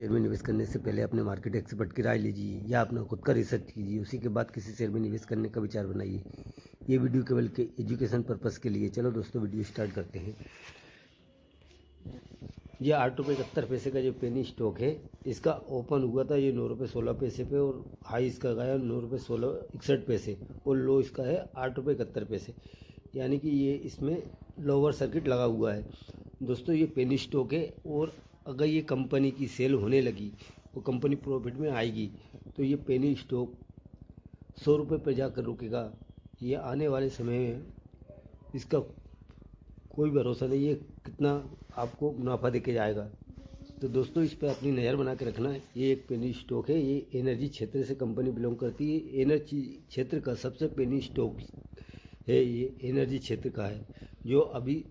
Share में निवेश करने से पहले अपने मार्केट एक्सपर्ट की राय लीजिए या अपना खुद का रिसर्च कीजिए। उसी के बाद किसी शेयर में निवेश करने का विचार बनाइए। ये वीडियो केवल के एजुकेशन पर्पस के लिए। चलो दोस्तों, वीडियो स्टार्ट करते हैं। ये 8 रुपये 71 पैसे का जो पेनी स्टॉक है, इसका ओपन हुआ था ये 9 रुपये 16 पैसे पे और हाई इसका गया 9 रुपये 61 पैसे और लो इसका है 8 रुपये 71 पैसे, यानी कि ये इसमें लोअर सर्किट लगा हुआ है। दोस्तों, ये पेनी स्टॉक है और अगर ये कंपनी की सेल होने लगी, वो कंपनी प्रॉफिट में आएगी, तो ये पेनी स्टॉक 100 रुपये पर जाकर रुकेगा। ये आने वाले समय में इसका कोई भरोसा नहीं है कितना आपको मुनाफा देके जाएगा। तो दोस्तों, इस पर अपनी नज़र बना के रखना है। ये एक पेनी स्टॉक है, ये एनर्जी क्षेत्र से कंपनी बिलोंग करती है। एनर्जी क्षेत्र का सबसे पेनी स्टॉक है, ये एनर्जी क्षेत्र का है, जो अभी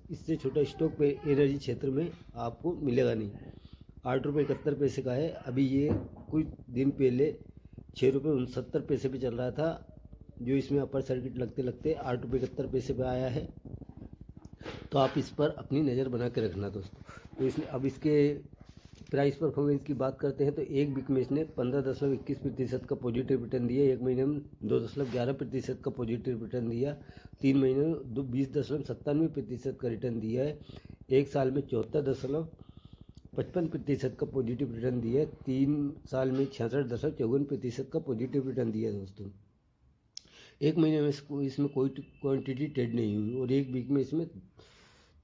इससे छोटा स्टॉक पे एनर्जी क्षेत्र में आपको मिलेगा नहीं। 8 रुपये 71 पैसे का है। अभी ये कुछ दिन पहले 6 रुपये 69 पैसे पे चल रहा था, जो इसमें अपर सर्किट लगते लगते 8 रुपये 71 पैसे पे आया है। तो आप इस पर अपनी नज़र बना के रखना दोस्तों। तो इसने अब इसके प्राइस परफॉर्मेंस की बात करते हैं तो एक वीक में इसने 15.21% का पॉजिटिव रिटर्न दिया, एक महीने में 2.11% का पॉजिटिव रिटर्न दिया, 3 महीने में 20.97% का रिटर्न दिया है, एक साल में 74.55% का पॉजिटिव रिटर्न दिया है, 3 साल में 66.54% का पॉजिटिव रिटर्न दिया है दोस्तों। एक महीने में इसमें कोई क्वांटिटी ट्रेड नहीं हुई और एक वीक में इसमें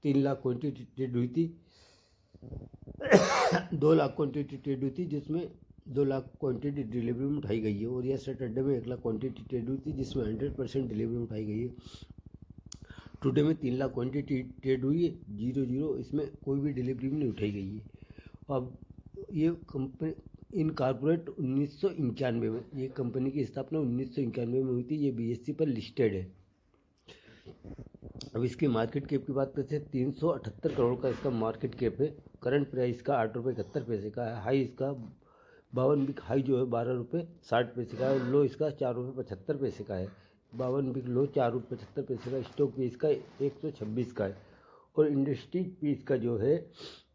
3 लाख क्वांटिटी ट्रेड हुई थी, 2 लाख क्वांटिटी ट्रेड हुई थी, जिसमें 2 लाख क्वांटिटी डिलीवरी में उठाई गई है। और यह सैटरडे में 1 लाख क्वांटिटी ट्रेड हुई थी, जिसमें 100% डिलीवरी में उठाई गई है। टुडे में 3 लाख क्वांटिटी ट्रेड हुई है, 0 इसमें कोई भी डिलीवरी में नहीं उठाई गई है। अब ये कंपनी इनकॉर्पोरेट 1991 में, ये कंपनी की स्थापना 1991 में हुई थी। ये BSE पर लिस्टेड है। अब इसकी मार्केट कैप की बात करते हैं, 378 करोड़ का इसका मार्केट कैप है। करंट प्राइस का 8 रुपये 71 पैसे का है। हाई इसका 52 वीक हाई जो है 12 रुपये 60 पैसे का है। लो इसका 4 रुपये 75 पैसे का है। 52 वीक लो 4 रुपये 75 पैसे का। स्टॉक भी इसका 126 का है और इंडस्ट्री पीस का जो है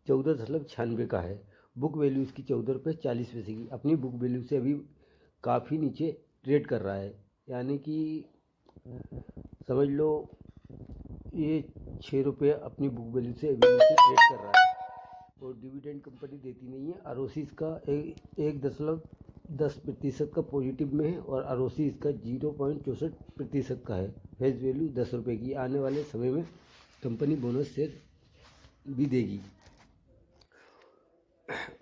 14.96 का है। बुक वैल्यू इसकी 14 रुपये 40 पैसे की। अपनी बुक वैल्यू से अभी काफ़ी नीचे ट्रेड कर रहा है, यानी कि समझ लो ये 6 रुपये अपनी बुक वैल्यू से अभी नीचे ट्रेड कर रहा है। और डिविडेंड कंपनी देती नहीं है। ROC इसका 1.10% का पॉजिटिव में है और ROC इसका 0.64% का है। फेस वैल्यू 10 रुपये की। आने वाले समय में कंपनी बोनस शेयर भी देगी।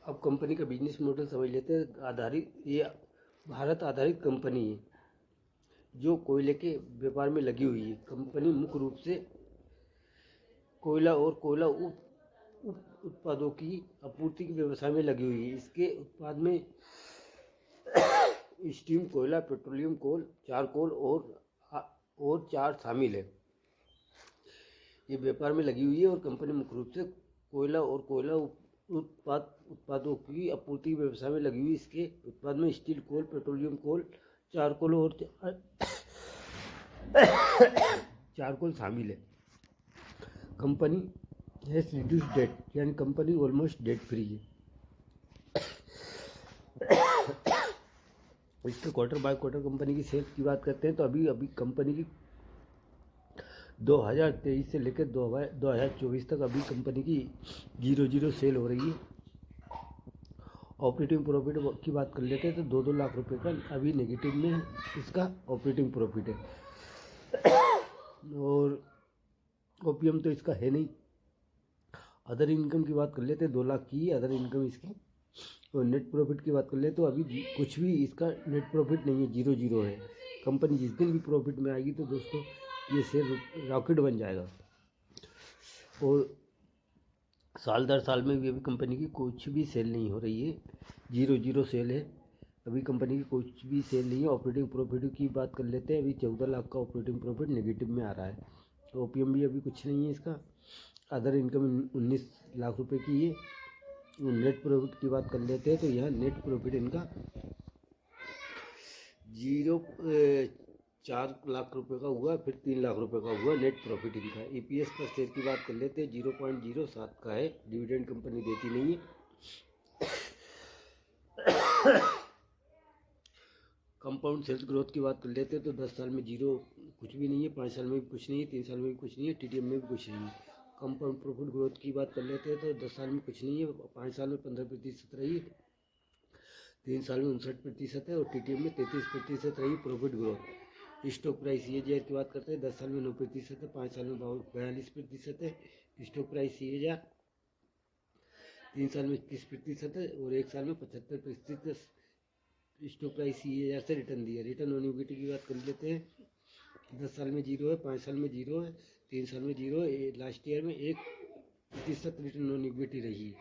अब कंपनी का बिजनेस मॉडल समझ लेते हैं। ये भारत आधारित कंपनी है जो कोयले के व्यापार में लगी हुई है। कंपनी मुख्य रूप से कोयला और कोयला उत्पादों की आपूर्ति के व्यवसाय में लगी हुई है। इसके उत्पाद में स्टीम कोयला, पेट्रोलियम कोल, चारकोल और चार शामिल है। ये व्यापार में लगी हुई है और कंपनी मुख्य रूप से कोयला और कोयला उत्पादों की आपूर्ति के व्यवसाय में लगी हुई। इसके उत्पाद में स्टील कोल, पेट्रोलियम कोल, चारकोल और चारकोल शामिल है। कंपनी हैज़ रिड्यूस डेट, यानी कंपनी ऑलमोस्ट डेट फ्री है। इसके क्वार्टर बाय क्वार्टर कंपनी की सेल्स की बात करते हैं तो अभी कंपनी की 2023 से लेकर 2024 तक अभी कंपनी की 0 सेल हो रही है। ऑपरेटिंग प्रॉफिट की बात कर लेते हैं तो 2 लाख रुपए का अभी नेगेटिव में इसका ऑपरेटिंग प्रॉफिट है। और OPM तो इसका है नहीं। अदर इनकम की बात कर लेते हैं, 2 लाख की अदर इनकम इसकी। और नेट प्रॉफिट की बात कर ले तो अभी कुछ भी इसका नेट प्रॉफिट नहीं है, 0 है। कंपनी जिस दिन भी प्रॉफिट में आएगी तो दोस्तों ये शेयर रॉकेट बन जाएगा। और साल दर साल में भी अभी कंपनी की कुछ भी सेल नहीं हो रही है, 0 सेल है। अभी कंपनी की कुछ भी सेल नहीं है। ऑपरेटिंग प्रॉफिट की बात कर लेते हैं, अभी 14 लाख का ऑपरेटिंग प्रॉफिट नेगेटिव में आ रहा है। तो OPM भी अभी कुछ नहीं है इसका। अदर इनकम 19 लाख रुपए की है। नेट प्रॉफिट की बात कर लेते हैं तो यह नेट प्रॉफिट इनका 4 लाख रुपए का हुआ, फिर 3 लाख रुपए का हुआ नेट प्रॉफिट इनका। EPS पर शेयर की बात कर लेते हैं, 0.07 का है। डिविडेंड कंपनी देती नहीं है। कंपाउंड सेल्स ग्रोथ की बात कर लेते हैं तो 10 साल में जीरो कुछ भी नहीं है, 5 साल में भी कुछ नहीं है, 3 साल में भी कुछ नहीं है, टीटीएम में भी कुछ नहीं है। कंपाउंड प्रॉफिट ग्रोथ की बात कर लेते हैं तो 10 साल में कुछ नहीं है, 5 साल में 15% रही, 3 साल में 59% है और टीटीएम में 33% रही profit growth. Stock price CAGR की बात करते हैं 10 साल में 9% है, 5 साल में 42% है। स्टॉक प्राइस CAGR 3 साल में 21% है और 1 साल में 75% स्टॉक प्राइस CAGR से रिटर्न दिया। रिटर्न ऑन इक्विटी की बात कर लेते हैं 10 साल में जीरो है, 5 साल में जीरो है, 3 साल में जीरो है, लास्ट ईयर में 1% रिटर्न ऑन इक्विटी रही है।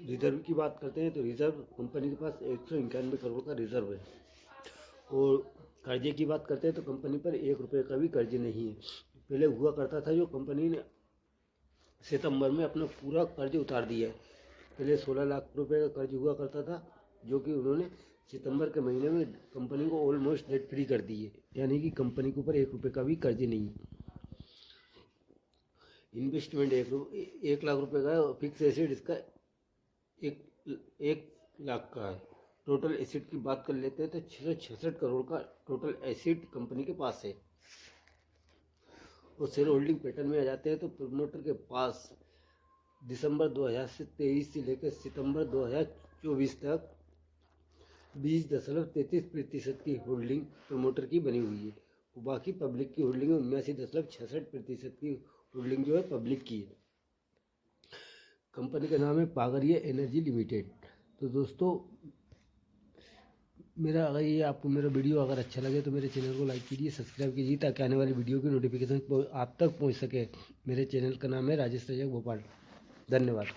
रिजर्व की बात करते हैं तो रिजर्व कंपनी के पास 191 करोड़ का रिजर्व है। और कर्जे की बात करते हैं तो कंपनी पर 1 रुपये का भी कर्ज नहीं है। पहले हुआ करता था जो कंपनी ने सितंबर में अपना पूरा कर्ज उतार दिया है। पहले 16 लाख रुपए का कर्ज हुआ करता था जो कि उन्होंने सितंबर के महीने में कंपनी को ऑलमोस्ट डेट फ्री कर दी है, यानी कि कंपनी के ऊपर 1 रुपये का भी कर्ज नहीं है। इन्वेस्टमेंट 1 लाख रुपए का है और फिक्स एसेट इसका 1 लाख का है। टोटल एसेट की बात कर लेते हैं तो 666 करोड़ का टोटल एसेट कंपनी के पास है। और शेयर होल्डिंग पैटर्न में आ जाते हैं तो प्रमोटर के पास दिसंबर 2023 से लेकर सितंबर 2024 तक 20.33% की होल्डिंग प्रमोटर की बनी हुई है। बाकी पब्लिक की होल्डिंग 79.66% की होल्डिंग जो है पब्लिक की है। कंपनी का नाम है पागरिया एनर्जी लिमिटेड। तो दोस्तों मेरा अगर ये आपको मेरा वीडियो अगर अच्छा लगे तो मेरे चैनल को लाइक कीजिए, सब्सक्राइब कीजिए ताकि आने वाली वीडियो की नोटिफिकेशन आप तक पहुंच सके। मेरे चैनल का नाम है राजेश रजक भोपाल। धन्यवाद।